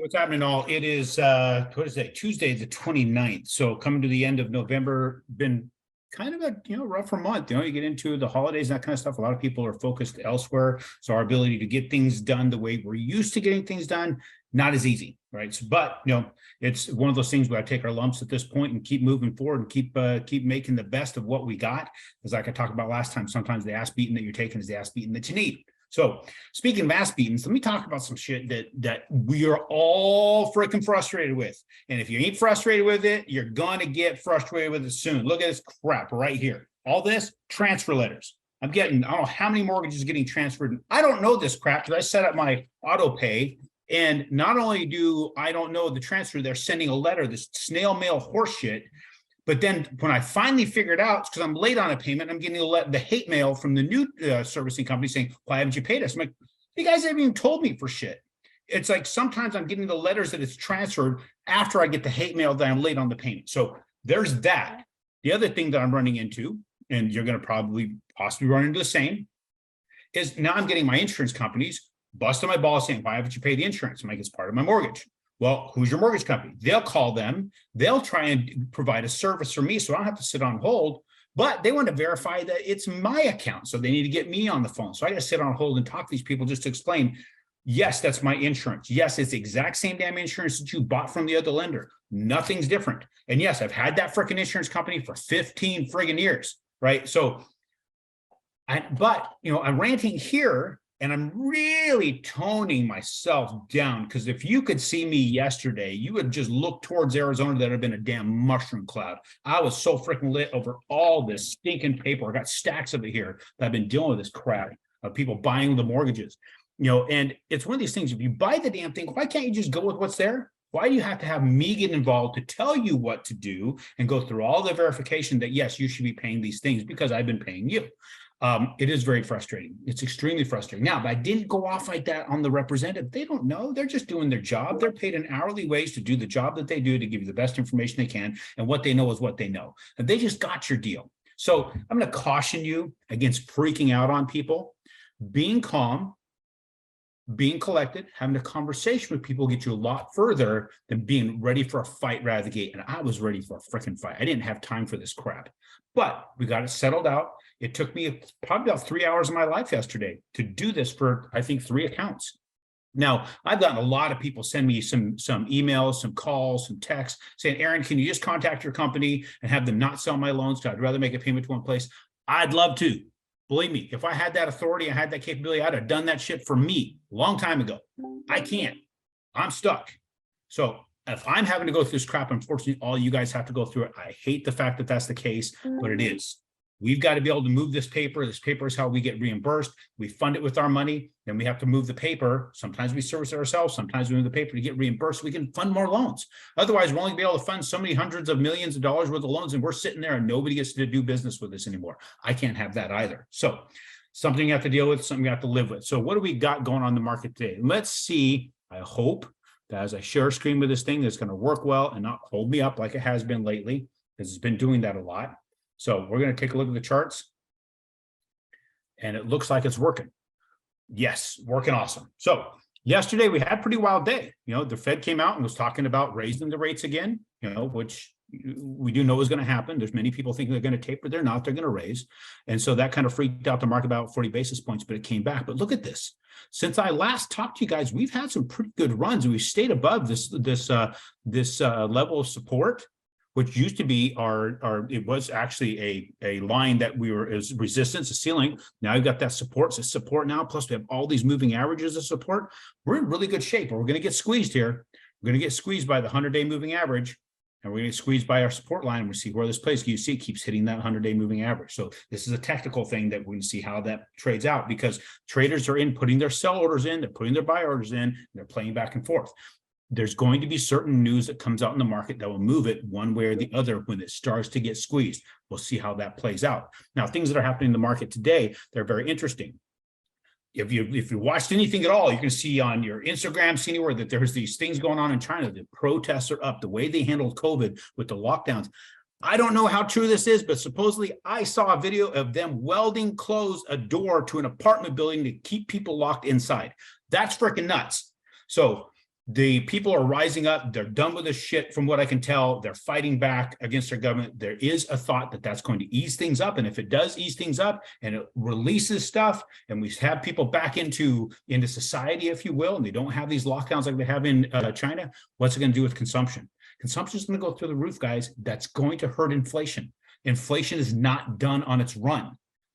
What's happening all? It is what is it? Tuesday, the 29th. So coming to the end of November, been kind of a rougher month. You get into the holidays, that kind of stuff. A lot of people are focused elsewhere. So our ability to get things done the way we're used to getting things done, not as easy, right? So, but it's one of those things where I take our lumps at this point and keep moving forward and keep making the best of what we got. As like I talked about last time, sometimes the ass beating that you're taking is the ass beating that you need. So speaking of ass beatings, let me talk about some shit that we are all freaking frustrated with. And if you ain't frustrated with it, you're going to get frustrated with it soon. Look at this crap right here. All this transfer letters. I'm getting, I don't know how many mortgages getting transferred. I don't know this crap because I set up my auto pay. And not only do I don't know the transfer, they're sending a letter, this snail mail horse shit. But then when I finally figured out, because I'm late on a payment, I'm getting the hate mail from the new servicing company saying, why haven't you paid us? I'm like, you guys haven't even told me for shit. It's like sometimes I'm getting the letters that it's transferred after I get the hate mail that I'm late on the payment. So there's that. The other thing that I'm running into, and you're going to possibly run into the same, is now I'm getting my insurance companies busting my balls saying, why haven't you paid the insurance? I'm like, it's part of my mortgage. Well, who's your mortgage company? They'll call them. They'll try and provide a service for me so I don't have to sit on hold, but they want to verify that it's my account. So they need to get me on the phone. So I got to sit on hold and talk to these people just to explain, yes, that's my insurance. Yes, it's the exact same damn insurance that you bought from the other lender. Nothing's different. And yes, I've had that freaking insurance company for 15 friggin' years, right? So, I'm ranting here. And I'm really toning myself down because if you could see me yesterday, you would just look towards Arizona. That would have been a damn mushroom cloud. I was so freaking lit over all this stinking paper. I got stacks of it here that I've been dealing with this crap of people buying the mortgages. And it's one of these things. If you buy the damn thing, why can't you just go with what's there? Why do you have to have me get involved to tell you what to do and go through all the verification that, yes, you should be paying these things because I've been paying you? It is very frustrating. It's extremely frustrating. Now, but I didn't go off like that on the representative. They don't know. They're just doing their job. They're paid an hourly wage to do the job that they do to give you the best information they can. And what they know is what they know. And they just got your deal. So I'm going to caution you against freaking out on people. Being calm, being collected, having a conversation with people get you a lot further than being ready for a fight right out of the gate. And I was ready for a freaking fight. I didn't have time for this crap, but we got it settled out. It took me probably about 3 hours of my life yesterday to do this for, I think, 3 accounts. Now, I've gotten a lot of people send me some emails, some calls, some texts saying, Aaron, can you just contact your company and have them not sell my loans? I'd rather make a payment to one place. I'd love to. Believe me, if I had that authority, I had that capability, I'd have done that shit for me a long time ago. I can't. I'm stuck. So if I'm having to go through this crap, unfortunately, all you guys have to go through it. I hate the fact that that's the case, but it is. We've got to be able to move this paper. This paper is how we get reimbursed. We fund it with our money. Then we have to move the paper. Sometimes we service it ourselves. Sometimes we move the paper to get reimbursed. We can fund more loans. Otherwise, we're only be able to fund so many hundreds of millions of dollars worth of loans, and we're sitting there and nobody gets to do business with us anymore. I can't have that either. So something you have to deal with, something you have to live with. So what do we got going on in the market today? Let's see. I hope that as I share a screen with this thing, it's going to work well and not hold me up like it has been lately, because it's been doing that a lot. So we're going to take a look at the charts, and it looks like it's working. Yes, working awesome. So yesterday we had a pretty wild day. The Fed came out and was talking about raising the rates again, which we do know is going to happen. There's many people thinking they're going to taper. They're not. They're going to raise. And so that kind of freaked out the market about 40 basis points, but it came back. But look at this. Since I last talked to you guys, we've had some pretty good runs. We've stayed above this level of support, which used to be it was actually a line that is resistance, a ceiling. Now you've got that support. It's support now. Plus we have all these moving averages of support. We're in really good shape, but we're going to get squeezed here. We're going to get squeezed by the 100-day moving average, and we're going to get squeezed by our support line. We'll see where this plays. You see it keeps hitting that 100-day moving average. So this is a technical thing that we're going to see how that trades out, because traders are putting their sell orders in, they're putting their buy orders in, and they're playing back and forth. There's going to be certain news that comes out in the market that will move it one way or the other when it starts to get squeezed. We'll see how that plays out. Now, things that are happening in the market today, they're very interesting. If you watched anything at all, you can see on your Instagram, see anywhere that there's these things going on in China. The protests are up, the way they handled COVID with the lockdowns. I don't know how true this is, but supposedly I saw a video of them welding closed a door to an apartment building to keep people locked inside. That's freaking nuts. So The people are rising up. They're done with this shit from what I can tell. They're fighting back against their government. There is a thought that that's going to ease things up. And if it does ease things up and it releases stuff and we have people back into society, if you will, and they don't have these lockdowns like they have in China, what's it going to do with consumption? Consumption is going to go through the roof, guys. That's going to hurt inflation. Inflation is not done on its run.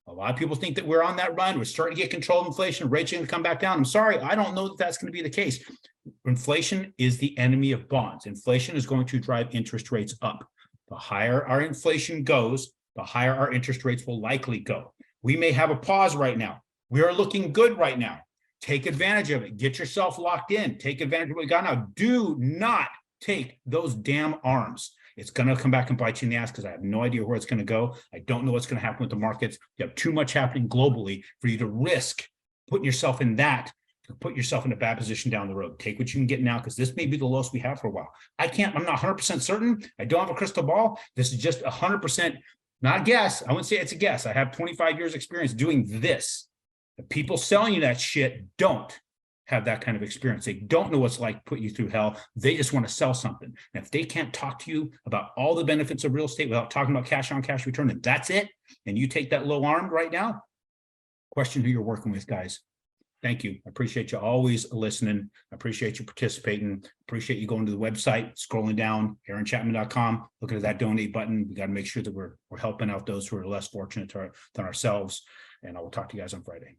A lot of people think that we're on that run. We're starting to get control of inflation. Rates are going to come back down. I'm sorry. I don't know that that's going to be the case. Inflation is the enemy of bonds. Inflation is going to drive interest rates up. The higher our inflation goes, the higher our interest rates will likely go. We may have a pause right now. We are looking good right now. Take advantage of it. Get yourself locked in. Take advantage of what we got now. Do not take those damn arms. It's going to come back and bite you in the ass because I have no idea where it's going to go. I don't know what's going to happen with the markets. You have too much happening globally for you to risk putting yourself in that, to put yourself in a bad position down the road. Take what you can get now because this may be the lowest we have for a while. I'm not 100% certain. I don't have a crystal ball. This is just 100%, not a guess. I wouldn't say it's a guess. I have 25 years experience doing this. The people selling you that shit don't have that kind of experience. They don't know what's like put you through hell. They just want to sell something. And if they can't talk to you about all the benefits of real estate without talking about cash on cash return, and that's it, and you take that low armed right now, question who you're working with, guys. Thank you. I appreciate you always listening. I appreciate you participating. Appreciate you going to the website, scrolling down, aaron.chapman.com, looking at that donate button. We got to make sure that we're helping out those who are less fortunate than ourselves. And I will talk to you guys on Friday.